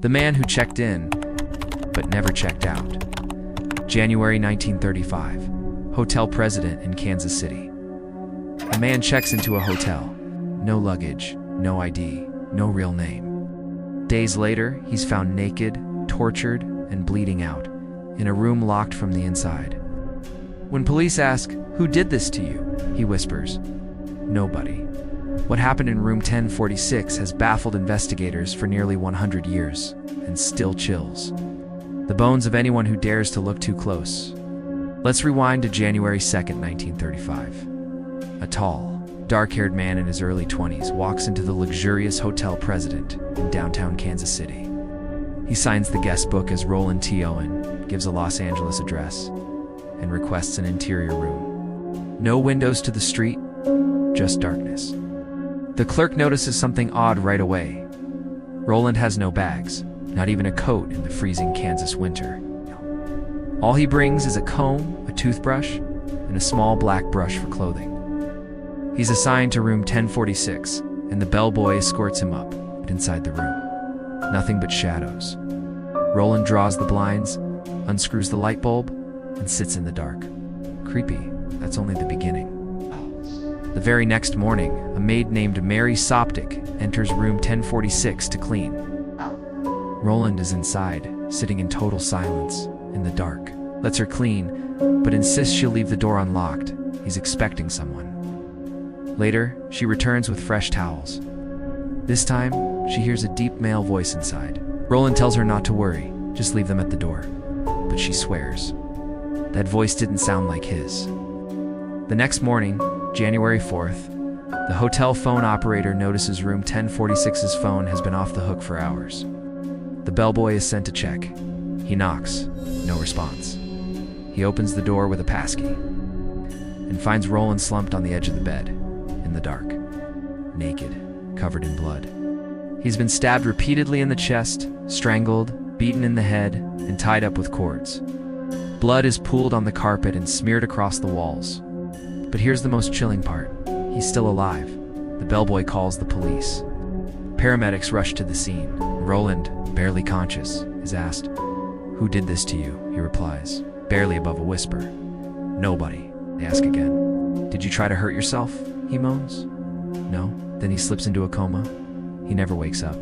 The man who checked in, but never checked out. January 1935. Hotel president in Kansas City. A man checks into a hotel. No luggage, no ID, no real name. Days later, he's found naked, tortured, and bleeding out, in a room locked from the inside. When police ask, "Who did this to you?" he whispers, "Nobody." What happened in room 1046 has baffled investigators for nearly 100 years, and still chills the bones of anyone who dares to look too close. Let's rewind to January 2nd, 1935. A tall, dark-haired man in his early 20s walks into the luxurious Hotel President in downtown Kansas City. He signs the guest book as Roland T. Owen, gives a Los Angeles address, and requests an interior room. No windows to the street, just darkness. The clerk notices something odd right away. Roland has no bags, not even a coat in the freezing Kansas winter. All he brings is a comb, a toothbrush, and a small black brush for clothing. He's assigned to room 1046, and the bellboy escorts him up. But inside the room, nothing but shadows. Roland draws the blinds, unscrews the light bulb, and sits in the dark. Creepy, that's only the beginning. The very next morning, a maid named Mary Soptic enters room 1046 to clean. Roland is inside, sitting in total silence, in the dark. Lets her clean, but insists she'll leave the door unlocked. He's expecting someone. Later, she returns with fresh towels. This time, she hears a deep male voice inside. Roland tells her not to worry, just leave them at the door. But she swears. That voice didn't sound like his. The next morning, January 4th, the hotel phone operator notices room 1046's phone has been off the hook for hours. The bellboy is sent to check. He knocks, no response. He opens the door with a passkey and finds Roland slumped on the edge of the bed, in the dark, naked, covered in blood. He's been stabbed repeatedly in the chest, strangled, beaten in the head, and tied up with cords. Blood is pooled on the carpet and smeared across the walls. But here's the most chilling part. He's still alive. The bellboy calls the police. Paramedics rush to the scene. Roland, barely conscious, is asked, "Who did this to you?" He replies, barely above a whisper, "Nobody." They ask again, "Did you try to hurt yourself?" He moans. No. Then he slips into a coma. He never wakes up.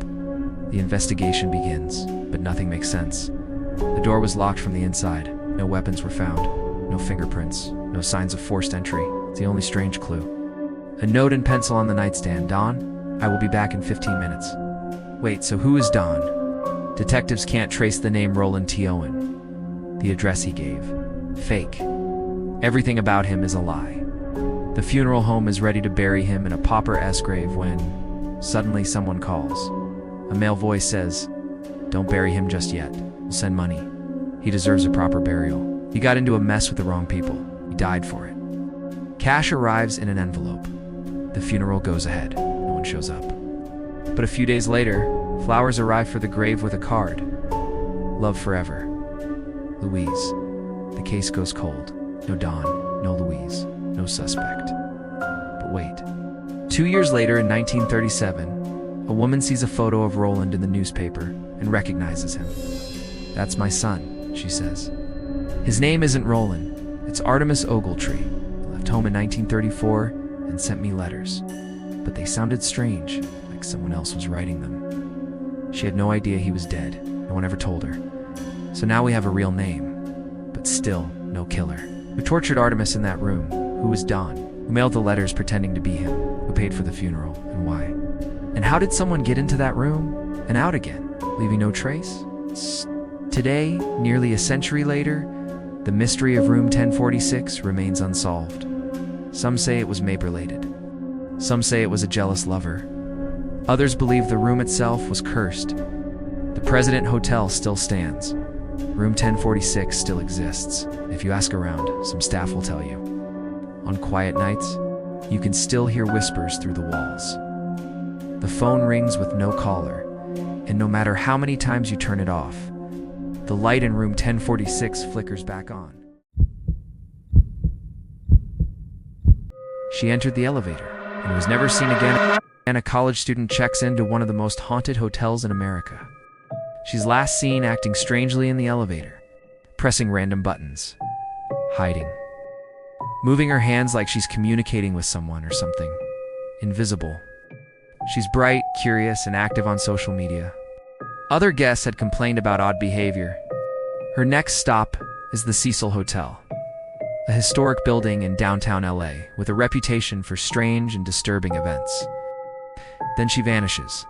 The investigation begins, but nothing makes sense. The door was locked from the inside. No weapons were found. No fingerprints. No signs of forced entry. It's the only strange clue. A note and pencil on the nightstand. "Don, I will be back in 15 minutes. Wait, so who is Don? Detectives can't trace the name Roland T. Owen. The address he gave. Fake. Everything about him is a lie. The funeral home is ready to bury him in a pauper-esque grave when, suddenly someone calls. A male voice says, "Don't bury him just yet. We'll send money. He deserves a proper burial. He got into a mess with the wrong people. He died for it." Cash arrives in an envelope. The funeral goes ahead. No one shows up. But a few days later, flowers arrive for the grave with a card. "Love forever. Louise." The case goes cold. No Don, no Louise, no suspect. But wait. 2 years later, in 1937, a woman sees a photo of Roland in the newspaper and recognizes him. "That's my son," she says. "His name isn't Roland. It's Artemis Ogletree. He left home in 1934 and sent me letters. But they sounded strange, like someone else was writing them." She had no idea he was dead. No one ever told her. So now we have a real name, but still no killer. Who tortured Artemis in that room? Who was Don? Who mailed the letters pretending to be him? Who paid for the funeral, and why? And how did someone get into that room and out again, leaving no trace? Today, nearly a century later, the mystery of room 1046 remains unsolved. Some say it was Maid-related. Some say it was a jealous lover. Others believe the room itself was cursed. The President Hotel still stands. Room 1046 still exists. If you ask around, some staff will tell you. On quiet nights, you can still hear whispers through the walls. The phone rings with no caller, and no matter how many times you turn it off, the light in room 1046 flickers back on. She entered the elevator and was never seen again. And a college student checks into one of the most haunted hotels in America. She's last seen acting strangely in the elevator, pressing random buttons, hiding, moving her hands like she's communicating with someone or something invisible. She's bright, curious, and active on social media. Other guests had complained about odd behavior. Her next stop is the Cecil Hotel, a historic building in downtown LA with a reputation for strange and disturbing events. Then she vanishes.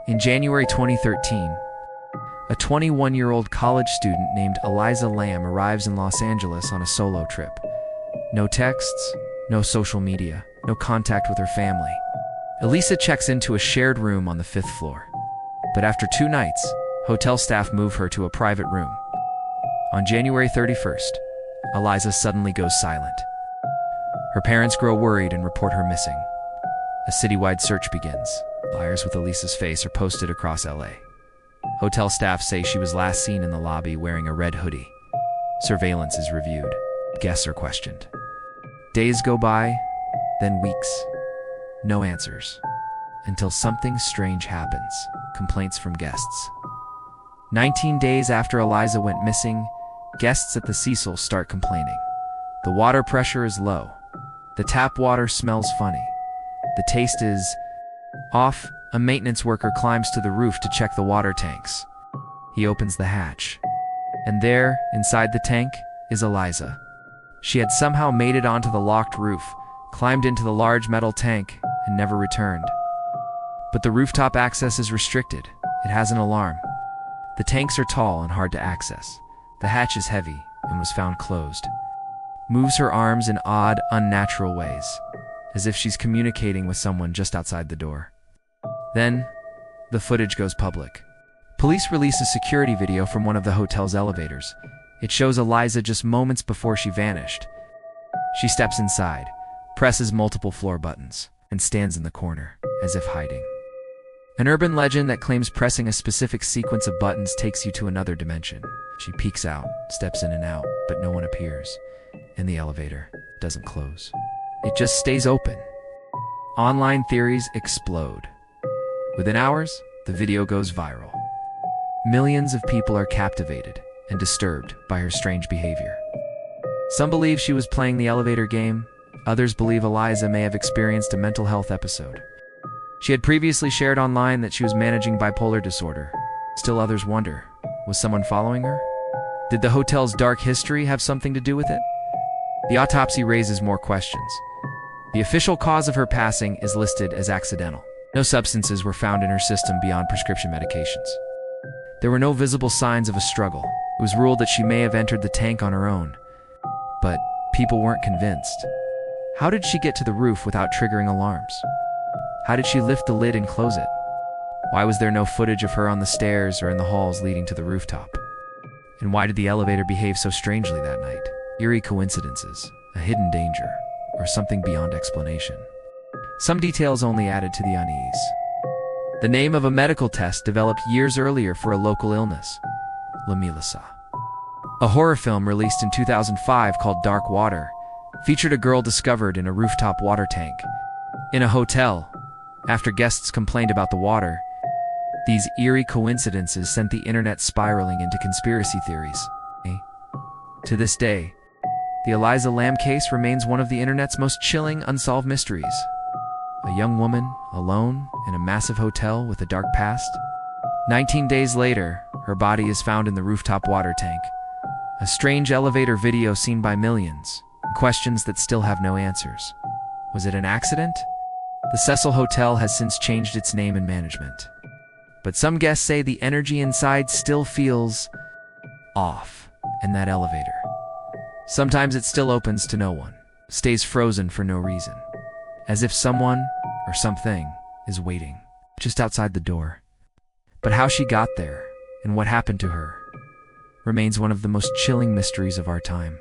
In January 2013, a 21-year-old college student named Elisa Lam arrives in Los Angeles on a solo trip. No texts, no social media, no contact with her family. Elisa checks into a shared room on the 5th floor. But after 2 nights, hotel staff move her to a private room. On January 31st, Elisa suddenly goes silent. Her parents grow worried and report her missing. A citywide search begins. Flyers with Elisa's face are posted across LA. Hotel staff say she was last seen in the lobby wearing a red hoodie. Surveillance is reviewed. Guests are questioned. Days go by, then weeks. No answers. Until something strange happens. Complaints from guests. 19 days after Elisa went missing, guests at the Cecil start complaining. The water pressure is low. The tap water smells funny. The taste is off. A maintenance worker climbs to the roof to check the water tanks. He opens the hatch. And there, inside the tank, is Elisa. She had somehow made it onto the locked roof, climbed into the large metal tank, and never returned. But the rooftop access is restricted. It has an alarm. The tanks are tall and hard to access. The hatch is heavy and was found closed. Moves her arms in odd, unnatural ways, as if she's communicating with someone just outside the door. Then, the footage goes public. Police release a security video from one of the hotel's elevators. It shows Elisa just moments before she vanished. She steps inside, presses multiple floor buttons, and stands in the corner, as if hiding. An urban legend that claims pressing a specific sequence of buttons takes you to another dimension. She peeks out, steps in and out, but no one appears, and the elevator doesn't close. It just stays open. Online theories explode. Within hours, the video goes viral. Millions of people are captivated and disturbed by her strange behavior. Some believe she was playing the elevator game. Others believe Elisa may have experienced a mental health episode. She had previously shared online that she was managing bipolar disorder. Still others wonder, was someone following her? Did the hotel's dark history have something to do with it? The autopsy raises more questions. The official cause of her passing is listed as accidental. No substances were found in her system beyond prescription medications. There were no visible signs of a struggle. It was ruled that she may have entered the tank on her own. But people weren't convinced. How did she get to the roof without triggering alarms? How did she lift the lid and close it? Why was there no footage of her on the stairs or in the halls leading to the rooftop? And why did the elevator behave so strangely that night? Eerie coincidences, a hidden danger, or something beyond explanation. Some details only added to the unease. The name of a medical test developed years earlier for a local illness, Elisa. A horror film released in 2005 called Dark Water featured a girl discovered in a rooftop water tank. In a hotel, after guests complained about the water, these eerie coincidences sent the internet spiraling into conspiracy theories. To this day, the Elisa Lam case remains one of the internet's most chilling unsolved mysteries. A young woman, alone, in a massive hotel with a dark past. 19 days later, her body is found in the rooftop water tank. A strange elevator video seen by millions, and questions that still have no answers. Was it an accident? The Cecil Hotel has since changed its name and management. But some guests say the energy inside still feels off in that elevator. Sometimes it still opens to no one, stays frozen for no reason, as if someone or something is waiting just outside the door. But how she got there and what happened to her remains one of the most chilling mysteries of our time.